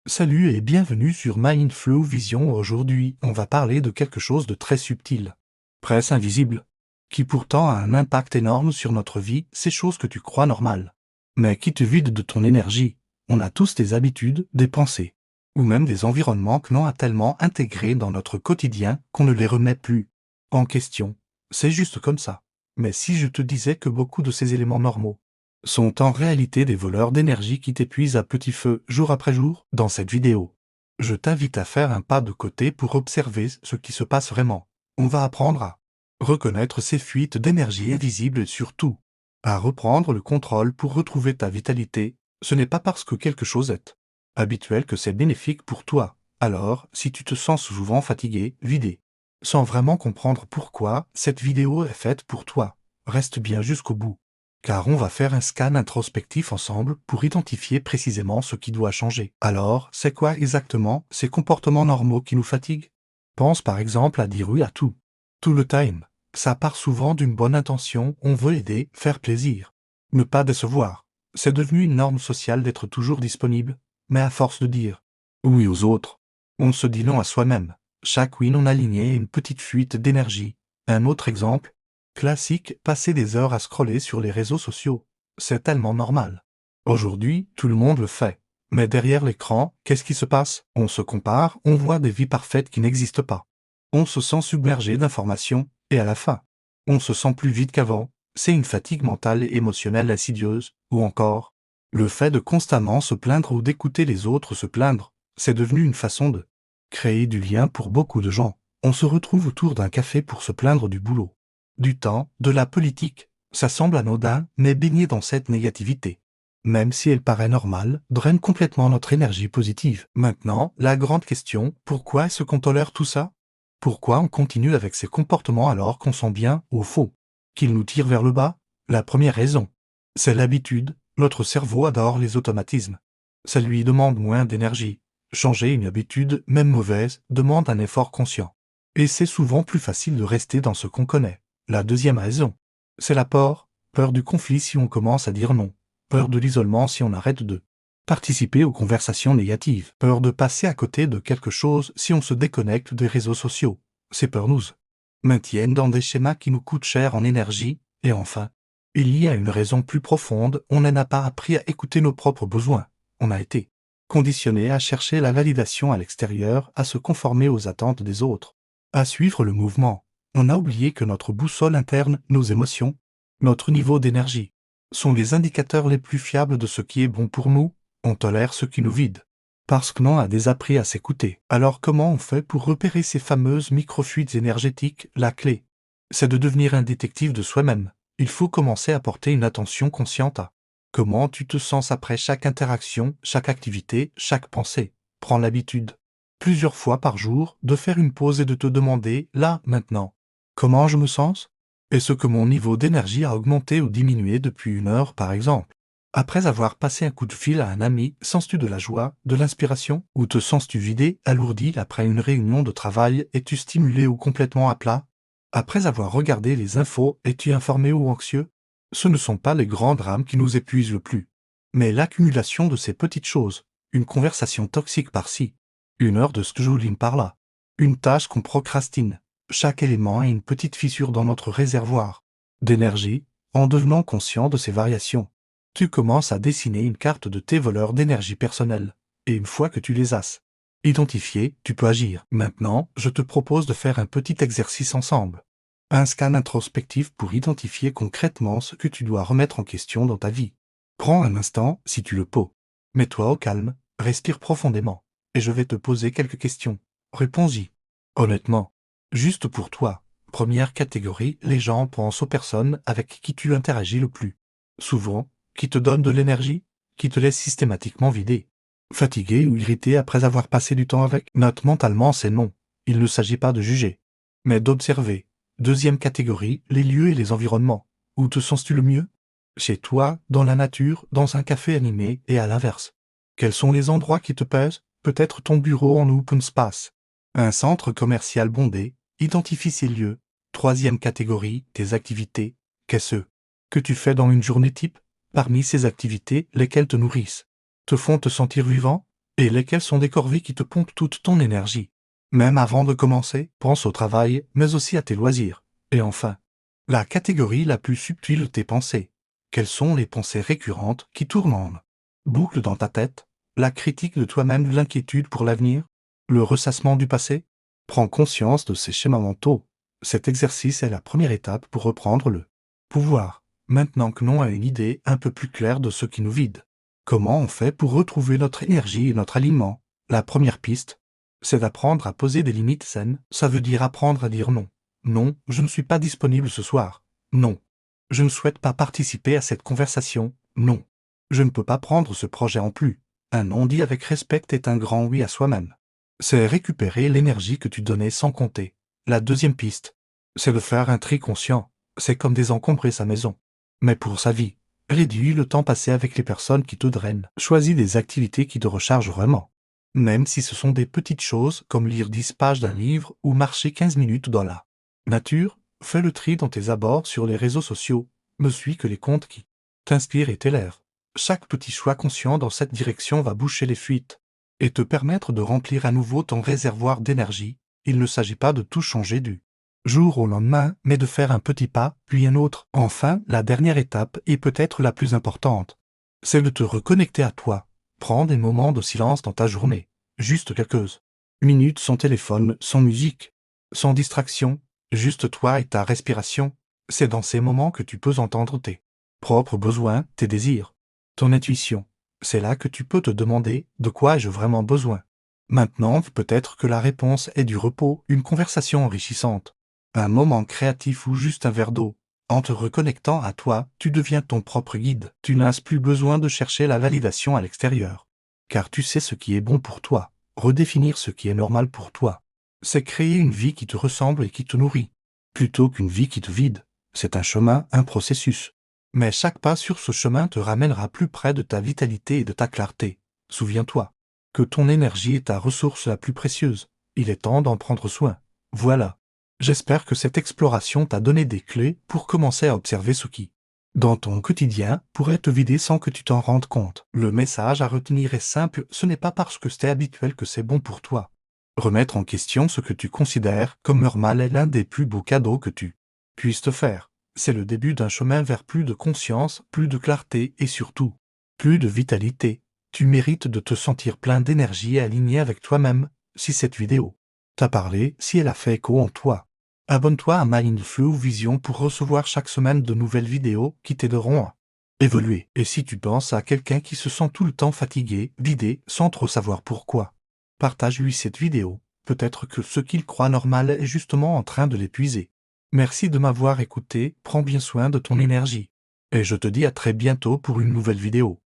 Salut et bienvenue sur Mindflow Vision. Aujourd'hui, on va parler de quelque chose de très subtil, presque invisible, qui pourtant a un impact énorme sur notre vie, ces choses que tu crois normales, mais qui te vident de ton énergie. On a tous des habitudes, des pensées, ou même des environnements que l'on a tellement intégrés dans notre quotidien qu'on ne les remet plus en question. C'est juste comme ça. Mais si je te disais que beaucoup de ces éléments normaux sont en réalité des voleurs d'énergie qui t'épuisent à petit feu jour après jour dans cette vidéo. Je t'invite à faire un pas de côté pour observer ce qui se passe vraiment. On va apprendre à reconnaître ces fuites d'énergie invisibles et surtout à reprendre le contrôle pour retrouver ta vitalité. Ce n'est pas parce que quelque chose est habituel que c'est bénéfique pour toi. Alors, si tu te sens souvent fatigué, vidé, sans vraiment comprendre pourquoi cette vidéo est faite pour toi, reste bien jusqu'au bout. Car on va faire un scan introspectif ensemble pour identifier précisément ce qui doit changer. Alors, c'est quoi exactement ces comportements normaux qui nous fatiguent? Pense par exemple à dire oui à tout. Tout le time. Ça part souvent d'une bonne intention, on veut aider, faire plaisir. Ne pas décevoir. C'est devenu une norme sociale d'être toujours disponible, mais à force de dire oui aux autres, on se dit non à soi-même. Chaque oui non aligné est une petite fuite d'énergie. Un autre exemple classique, passer des heures à scroller sur les réseaux sociaux. C'est tellement normal. Aujourd'hui, tout le monde le fait. Mais derrière l'écran, qu'est-ce qui se passe? On se compare, on voit des vies parfaites qui n'existent pas. On se sent submergé d'informations, et à la fin, on se sent plus vide qu'avant. C'est une fatigue mentale et émotionnelle insidieuse, ou encore, le fait de constamment se plaindre ou d'écouter les autres se plaindre, c'est devenu une façon de créer du lien pour beaucoup de gens. On se retrouve autour d'un café pour se plaindre du boulot, du temps, de la politique. Ça semble anodin, mais baigner dans cette négativité, même si elle paraît normale, draine complètement notre énergie positive. Maintenant, la grande question, pourquoi est-ce qu'on tolère tout ça? Pourquoi on continue avec ces comportements alors qu'on sent bien, au fond, qu'ils nous tirent vers le bas? La première raison, c'est l'habitude. Notre cerveau adore les automatismes. Ça lui demande moins d'énergie. Changer une habitude, même mauvaise, demande un effort conscient. Et c'est souvent plus facile de rester dans ce qu'on connaît. La deuxième raison, c'est la peur du conflit si on commence à dire non, peur de l'isolement si on arrête de participer aux conversations négatives, peur de passer à côté de quelque chose si on se déconnecte des réseaux sociaux. Ces peurs nous maintiennent dans des schémas qui nous coûtent cher en énergie, et enfin, il y a une raison plus profonde, on n'a pas appris à écouter nos propres besoins, on a été conditionné à chercher la validation à l'extérieur, à se conformer aux attentes des autres, à suivre le mouvement. On a oublié que notre boussole interne, nos émotions, notre niveau d'énergie, sont les indicateurs les plus fiables de ce qui est bon pour nous. On tolère ce qui nous vide, parce que l'on a désappris à s'écouter. Alors comment on fait pour repérer ces fameuses microfuites énergétiques? La clé, c'est de devenir un détective de soi-même. Il faut commencer à porter une attention consciente à comment tu te sens après chaque interaction, chaque activité, chaque pensée. Prends l'habitude, plusieurs fois par jour, de faire une pause et de te demander, là, maintenant, comment je me sens? Est-ce que mon niveau d'énergie a augmenté ou diminué depuis une heure, par exemple? Après avoir passé un coup de fil à un ami, sens-tu de la joie, de l'inspiration? Ou te sens-tu vidé, alourdi après une réunion de travail? Es-tu stimulé ou complètement à plat? Après avoir regardé les infos, es-tu informé ou anxieux? Ce ne sont pas les grands drames qui nous épuisent le plus, mais l'accumulation de ces petites choses, une conversation toxique par-ci, une heure de scheduling par-là, une tâche qu'on procrastine. Chaque élément a une petite fissure dans notre réservoir d'énergie. En devenant conscient de ces variations, tu commences à dessiner une carte de tes voleurs d'énergie personnelle. Et une fois que tu les as identifiés, tu peux agir. Maintenant, je te propose de faire un petit exercice ensemble. Un scan introspectif pour identifier concrètement ce que tu dois remettre en question dans ta vie. Prends un instant, si tu le peux. Mets-toi au calme, respire profondément, et je vais te poser quelques questions. Réponds-y. Honnêtement. Juste pour toi. Première catégorie, les gens pensent aux personnes avec qui tu interagis le plus souvent, qui te donnent de l'énergie, qui te laissent systématiquement vider, fatigué ou irrité après avoir passé du temps avec. Note mentalement, c'est non. Il ne s'agit pas de juger, mais d'observer. Deuxième catégorie, les lieux et les environnements. Où te sens-tu le mieux? Chez toi, dans la nature, dans un café animé, et à l'inverse. Quels sont les endroits qui te pèsent? Peut-être ton bureau en open space. Un centre commercial bondé. Identifie ces lieux. Troisième catégorie, tes activités. Qu'est-ce que tu fais dans une journée type? Parmi ces activités, lesquelles te nourrissent, te font te sentir vivant? Et lesquelles sont des corvées qui te pompent toute ton énergie. Même avant de commencer, pense au travail, mais aussi à tes loisirs. Et enfin, la catégorie la plus subtile de tes pensées. Quelles sont les pensées récurrentes qui tournent en boucle dans ta tête? La critique de toi-même, l'inquiétude pour l'avenir? Le ressassement du passé? Prends conscience de ces schémas mentaux. Cet exercice est la première étape pour reprendre le pouvoir. Maintenant que l'on a une idée un peu plus claire de ce qui nous vide. Comment on fait pour retrouver notre énergie et notre aliment? La première piste, c'est d'apprendre à poser des limites saines. Ça veut dire apprendre à dire non. Non, je ne suis pas disponible ce soir. Non. Je ne souhaite pas participer à cette conversation. Non. Je ne peux pas prendre ce projet en plus. Un non dit avec respect est un grand oui à soi-même. C'est récupérer l'énergie que tu donnais sans compter. La deuxième piste, c'est de faire un tri conscient. C'est comme désencombrer sa maison. Mais pour sa vie. Réduis le temps passé avec les personnes qui te drainent. Choisis des activités qui te rechargent vraiment. Même si ce sont des petites choses comme lire 10 pages d'un livre ou marcher 15 minutes dans la nature, fais le tri dans tes abords sur les réseaux sociaux. Ne suis que les comptes qui t'inspirent et t'élèvent. Chaque petit choix conscient dans cette direction va boucher les fuites et te permettre de remplir à nouveau ton réservoir d'énergie. Il ne s'agit pas de tout changer du jour au lendemain, mais de faire un petit pas, puis un autre. Enfin, la dernière étape est peut-être la plus importante. C'est de te reconnecter à toi. Prends des moments de silence dans ta journée. Juste quelques minutes sans téléphone, sans musique, sans distraction. Juste toi et ta respiration. C'est dans ces moments que tu peux entendre tes propres besoins, tes désirs, ton intuition. C'est là que tu peux te demander de quoi ai-je vraiment besoin. Maintenant, peut-être que la réponse est du repos, une conversation enrichissante, un moment créatif ou juste un verre d'eau. En te reconnectant à toi, tu deviens ton propre guide. Tu n'as plus besoin de chercher la validation à l'extérieur. Car tu sais ce qui est bon pour toi. Redéfinir ce qui est normal pour toi. C'est créer une vie qui te ressemble et qui te nourrit. Plutôt qu'une vie qui te vide. C'est un chemin, un processus. Mais chaque pas sur ce chemin te ramènera plus près de ta vitalité et de ta clarté. Souviens-toi que ton énergie est ta ressource la plus précieuse. Il est temps d'en prendre soin. Voilà. J'espère que cette exploration t'a donné des clés pour commencer à observer ce qui, dans ton quotidien, pourrait te vider sans que tu t'en rendes compte. Le message à retenir est simple, ce n'est pas parce que c'est habituel que c'est bon pour toi. Remettre en question ce que tu considères comme normal est l'un des plus beaux cadeaux que tu puisses te faire. C'est le début d'un chemin vers plus de conscience, plus de clarté et surtout, plus de vitalité. Tu mérites de te sentir plein d'énergie et aligné avec toi-même. Si cette vidéo t'a parlé, si elle a fait écho en toi, abonne-toi à Mindflow Vision pour recevoir chaque semaine de nouvelles vidéos qui t'aideront à évoluer. Et si tu penses à quelqu'un qui se sent tout le temps fatigué, vidé, sans trop savoir pourquoi, partage-lui cette vidéo. Peut-être que ce qu'il croit normal est justement en train de l'épuiser. Merci de m'avoir écouté, prends bien soin de ton énergie. Et je te dis à très bientôt pour une nouvelle vidéo.